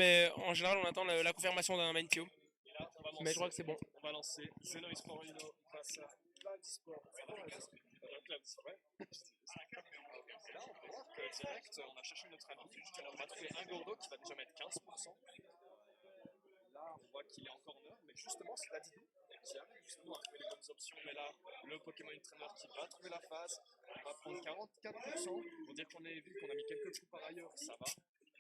Mais en général, on attend la confirmation d'un main queue. Et là, on va lancer. Mais je crois que c'est bon. On va lancer Xeno Esport Uno face à Cloud Sport. Cloud Sport, ouais. Et là, on peut voir que direct, on a cherché notre ami. On va trouver un Gordo qui va déjà mettre 15%. Là, on voit qu'il est encore neuf, mais justement, c'est Dadidou qui arrive justement à trouver les bonnes options. Mais là, le Pokémon Trainer qui va trouver la phase, on va prendre 44%. Pour dire qu'on a vu qu'on a mis quelques coups par ailleurs, ça va.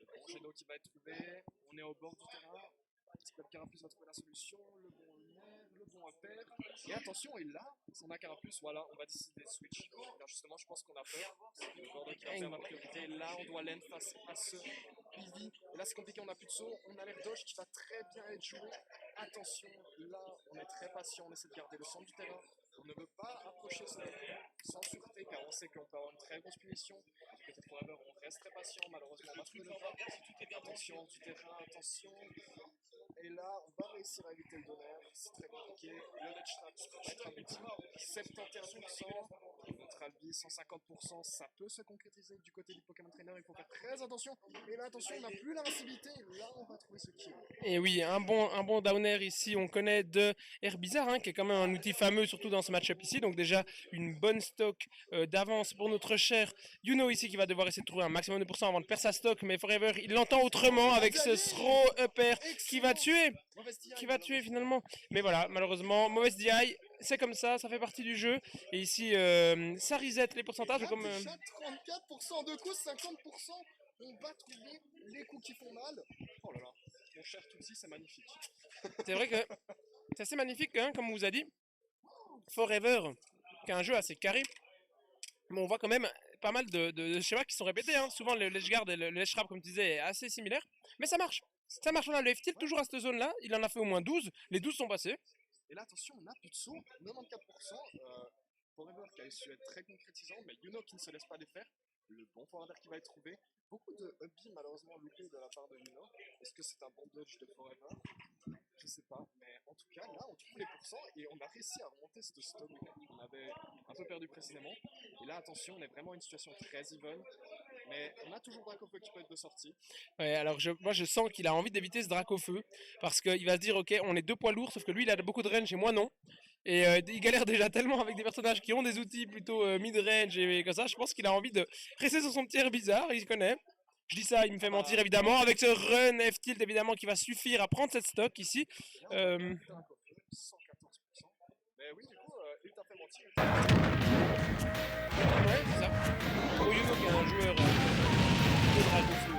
Le bon Geno qui va être trouvé, on est au bord du terrain. Petit Club Carapuce va trouver la solution, le bon nerf, le bon père. Et attention, et là, si on a Carapuce, voilà, on va décider de switch. Là, justement, je pense qu'on a peur. Le Gordo qui va faire la priorité. Là, on doit l'end face à ce Eevee. Et là, c'est compliqué, on n'a plus de saut. On a l'air Doge qui va très bien être joué. Attention, là, on est très patient, on essaie de garder le centre du terrain. On ne veut pas approcher sans sûreté car on sait qu'on peut avoir une très grosse punition. Du côté de Forever, on reste très patient. Malheureusement, on va trouver le pas. Attention du terrain, attention. Et là, on va réussir à éviter le donner. C'est très compliqué. Le Ledge Trap va être un ultime 71%. Notre Albi, 150%. Ça peut se concrétiser du côté du Pokémon Trainer. Il faut faire très attention. Et là, attention, on n'a plus l'invincibilité. Là, on va trouver ce kill. Et oui, un bon downer ici, on connaît de Herbizarre, hein, qui est quand même un outil fameux, surtout dans ce match-up ici. Donc déjà, une bonne stock d'avance pour notre cher Yuno ici, qui va devoir essayer de trouver un maximum de pourcents avant de perdre sa stock. Mais Forever, il l'entend autrement avec ce throw upper qui va tuer finalement. Mais voilà, malheureusement, mauvaise DI. C'est comme ça fait partie du jeu. Et ici, ça reset les pourcentages. Comme, déjà 34% de coups, 50%. On va trouver les coups qui font mal. Oh là là, mon cher Tutsi, c'est magnifique. C'est vrai que c'est assez magnifique, hein, comme on vous a dit. Forever, qui est un jeu assez carré. Mais on voit quand même pas mal de schémas qui sont répétés. Hein. Souvent, le ledge guard et le ledge trap, comme tu disais, est assez similaire. Mais ça marche. Ça marche. On a le F-tilt toujours à cette zone-là. Il en a fait au moins 12. Les 12 sont passés. Et là, attention, on n'a plus de saut. 94%. Forever qui a su être très concrétisant, mais Yuno qui ne se laisse pas défaire. Le bon Forever qui va être trouvé. Beaucoup de Hubby malheureusement loupés de la part de Yuno. Est-ce que c'est un bon dodge de Forever? Je sais pas, mais en tout cas là on trouve les pourcents et on a réussi à remonter cette stock qu'on avait un peu perdu précédemment. Et là attention, on est vraiment une situation très even, mais on a toujours Dracofeu qui peut être de sortie. Ouais, alors moi je sens qu'il a envie d'éviter ce Dracofeu parce qu'il va se dire ok, on est deux poids lourds, sauf que lui il a beaucoup de range et moi non. Et il galère déjà tellement avec des personnages qui ont des outils plutôt mid-range et comme ça. Je pense qu'il a envie de rester sur son petit air bizarre, il se connaît. Je dis ça, il me fait mentir évidemment. Avec ce run F-tilt évidemment qui va suffire à prendre cette stock ici. Là, on a 114%. Mais oui, du coup, il t'a fait mentir. Ouais, c'est ça. Oyuno qui est un joueur de Dracofeu.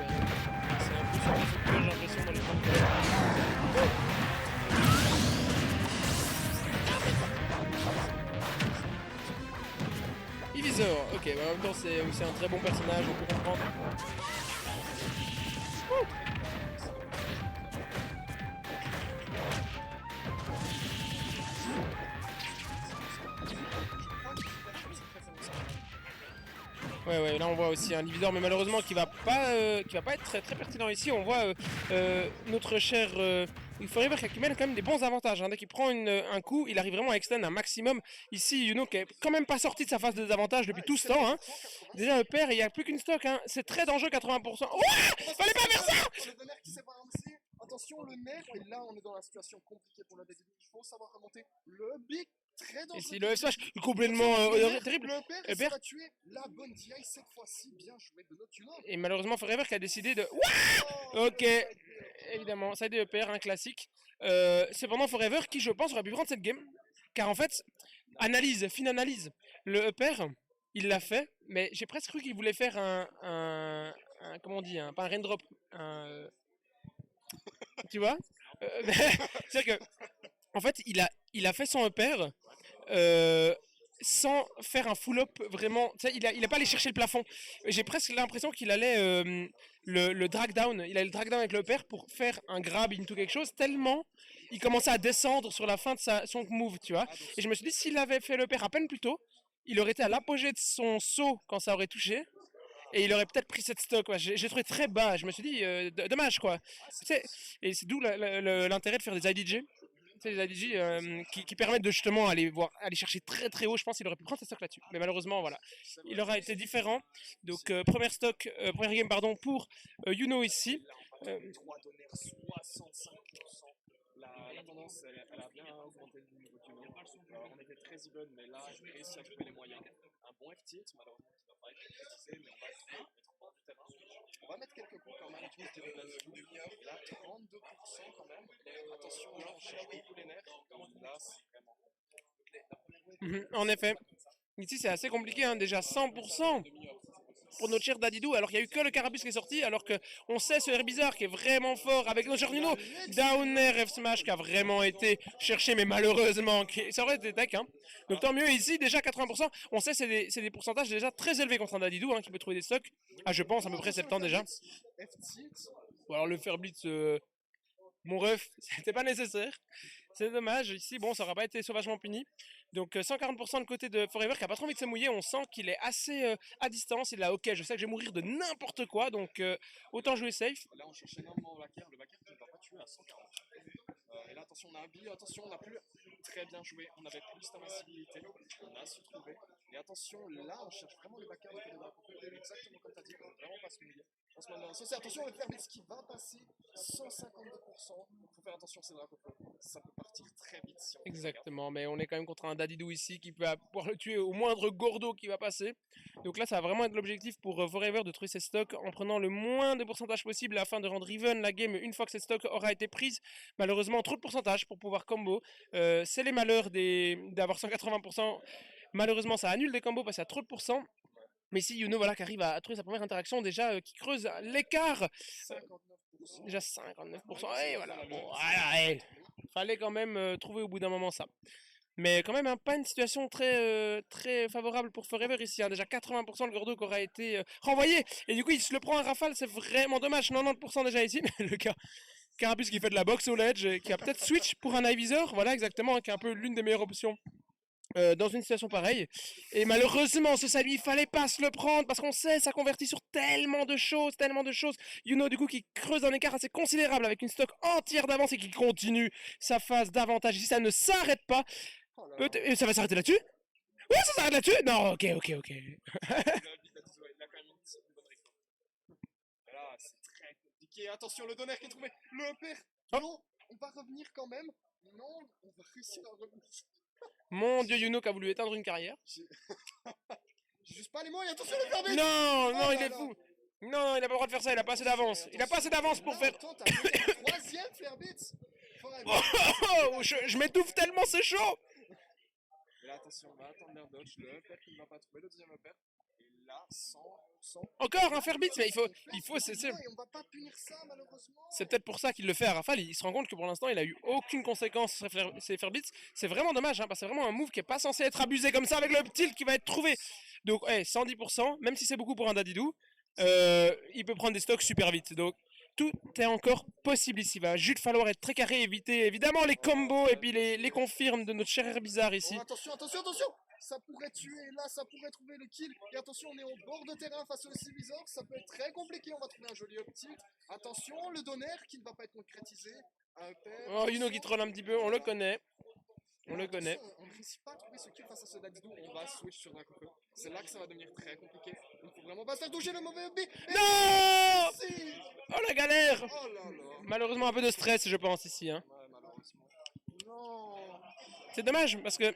C'est un peu son réseau, j'ai l'impression, dans les temps. Evisor, ok, bah en même temps c'est un très bon personnage, on peut comprendre. Ouais, là on voit aussi un Lividor, mais malheureusement qui va pas être très très pertinent ici. On voit notre cher Forever qui accumule quand même des bons avantages. Hein. Dès qu'il prend un coup, il arrive vraiment à extend un maximum. Ici, Yuno qui est quand même pas sorti de sa phase de désavantage depuis tout ce temps. Hein. Déjà le père, il n'y a plus qu'une stock. Hein. C'est très dangereux 80%. Ouais, fallait pas faire ça. Le nerf qui s'est balancé. Attention, le nerf. Et là, on est dans la situation compliquée pour le début. Il faut savoir remonter le big. Très dangereux. Ici, le F-Smash complètement terrible. Le père va tuer la bonne DI cette fois-ci. Bien joué de notre Yuno. Et malheureusement, Forever qui a décidé de... Ok, évidemment, ça a été EPR, un classique. Cependant, Forever qui, je pense, aurait pu prendre cette game. Car en fait, fine analyse. Le EPR, il l'a fait, mais j'ai presque cru qu'il voulait faire comment on dit, pas un raindrop, tu vois. C'est-à-dire que, en fait, il a fait son EPR sans faire un full-up vraiment. Il a pas allé chercher le plafond. J'ai presque l'impression qu'il allait le drag down. Il allait le drag down avec le EPR pour faire un grab into quelque chose, tellement il commençait à descendre sur la fin de son move, tu vois. Et je me suis dit, s'il avait fait le EPR à peine plus tôt, il aurait été à l'apogée de son saut quand ça aurait touché. Et il aurait peut-être pris cette stock. Ouais. J'ai trouvé très bas. Je me suis dit, dommage quoi. Et c'est d'où l'intérêt de faire des IDG. Les IDG qui permettent de justement aller chercher très très haut. Je pense qu'il aurait pu prendre sa stock là-dessus. Mais malheureusement, voilà. Il aura été différent. Donc, première game pour Yuno ici. 3 donner 65%. La tendance, elle a bien augmenté le niveau du nom. On était très even, mais là, j'ai réussi à trouver les moyens. Un bon F-tilt, malheureusement, qui ne va pas être concrétisé, mais on va essayer de mettre en du terrain. On va mettre quelques coups quand même, tu vois, de la zone. Là, 32% quand même. Attention, là, on cherche beaucoup les nerfs. Là, c'est vraiment. En effet. Ici, c'est assez compliqué, hein. Déjà 100% pour notre cher Dadidou, alors qu'il n'y a eu que le Carabus qui est sorti, alors qu'on sait ce Herbizarre qui est vraiment fort avec nos cher Nuno. Downer F Smash qui a vraiment été cherché, mais malheureusement, ça aurait été tech. Hein. Donc tant mieux ici, déjà 80%. On sait c'est des pourcentages déjà très élevés contre un Dadidou, hein, qui peut trouver des stocks. Ah, je pense à peu près 70 déjà. Ou alors le faire blitz, mon ref, c'était pas nécessaire. C'est dommage, ici, bon, ça n'aura pas été sauvagement puni. Donc 140% de côté de Forever qui a pas trop envie de se mouiller, on sent qu'il est assez à distance, il a ok, je sais que je vais mourir de n'importe quoi, donc autant jouer safe. Là on cherche énormément le backer qui ne va pas tuer à 140. Et là attention, on a un billet, attention, on a plus très bien joué, on avait plus d'invincibilité, on a su trouver. Et attention, là on cherche vraiment le backer du côté de la compétition, exactement comme tu as dit, on ne vraiment pas se mouiller. En ce moment, attention, le Ferbitz qui va passer 152%. Il faut faire attention, c'est Dracofeu. Ça peut partir très vite si on exactement, mais on est quand même contre un Dadidou ici qui peut pouvoir le tuer au moindre Gordo qui va passer. Donc là, ça va vraiment être l'objectif pour Forever de trouver ses stocks en prenant le moins de pourcentage possible afin de rendre even la game une fois que cette stock aura été prise. Malheureusement, trop de pourcentage pour pouvoir combo. C'est les malheurs d'avoir 180%. Malheureusement, ça annule des combos parce qu'il y a trop de pourcents. Mais si Yuno voilà, qui arrive à trouver sa première interaction, déjà qui creuse l'écart. 59%. Déjà 59%. Et voilà. Bon, voilà, fallait quand même trouver au bout d'un moment ça. Mais quand même, hein, pas une situation très favorable pour Forever ici. Hein. Déjà 80% le Gordo qui aura été renvoyé. Et du coup, il se le prend à rafale, c'est vraiment dommage. 90% déjà ici. Mais le gars, Carabus qui fait de la boxe au ledge, qui a peut-être switch pour un Ivisor. Voilà, exactement, hein, qui est un peu l'une des meilleures options. Dans une situation pareille. Et malheureusement, ce salut, il fallait pas se le prendre parce qu'on sait, ça convertit sur tellement de choses. Yuno, du coup, qui creuse un écart assez considérable avec une stock entière d'avance et qui continue sa phase d'avantage. Ici, ça ne s'arrête pas. Et ça va s'arrêter là-dessus? Oui, ça s'arrête là-dessus? Non, ok. Il a quand même une bonne récolte. Là, c'est très compliqué. Attention, le donner qui est trouvé. Le père. Non, on va revenir quand même. Non, on va réussir à revenir. Mon dieu, Yuno qui a voulu éteindre une carrière. J'ai juste pas les moyens, attention le Ferbitz. Non, il est fou. Non, il a pas le droit de faire ça, il a pas assez d'avance. Il a pas assez d'avance pour faire... Attends, t'as le troisième Ferbitz. Je m'étouffe tellement, c'est chaud. Et là, attention, on va attendre l'air dodge. Le upper qui ne va pas trouver, le deuxième upper. Et là, 100%. Encore un Ferbitz, mais il faut cesser. Et on va pas punir ça, malheureusement. C'est peut-être pour ça qu'il le fait à rafale. Il se rend compte que pour l'instant, il a eu aucune conséquence sur ses Ferbitz. C'est vraiment dommage, hein, parce que c'est vraiment un move qui est pas censé être abusé comme ça avec le tilt qui va être trouvé. Donc, 110%, même si c'est beaucoup pour un Dadidou, il peut prendre des stocks super vite. Donc, tout est encore possible ici. Il va juste falloir être très carré, éviter évidemment les combos et puis les confirmes de notre cher Herbizarre ici. Oh, attention. Ça pourrait tuer, là, ça pourrait trouver le kill. Et attention, on est au bord de terrain face au Civisor. Ça peut être très compliqué. On va trouver un joli up-tilt. Attention, le donner qui ne va pas être concrétisé. Oh, Yuno qui troll un petit peu, on le connaît. On le connaît. On ne réussit pas à trouver ce kill face à ce Dadidou. On va switch sur Dracofeu. C'est là que ça va devenir très compliqué. Il ne faut vraiment pas se faire toucher le mauvais B. Non! Oh la galère! Oh là là. Malheureusement un peu de stress je pense ici. Hein. Ouais, malheureusement. Non. C'est dommage parce que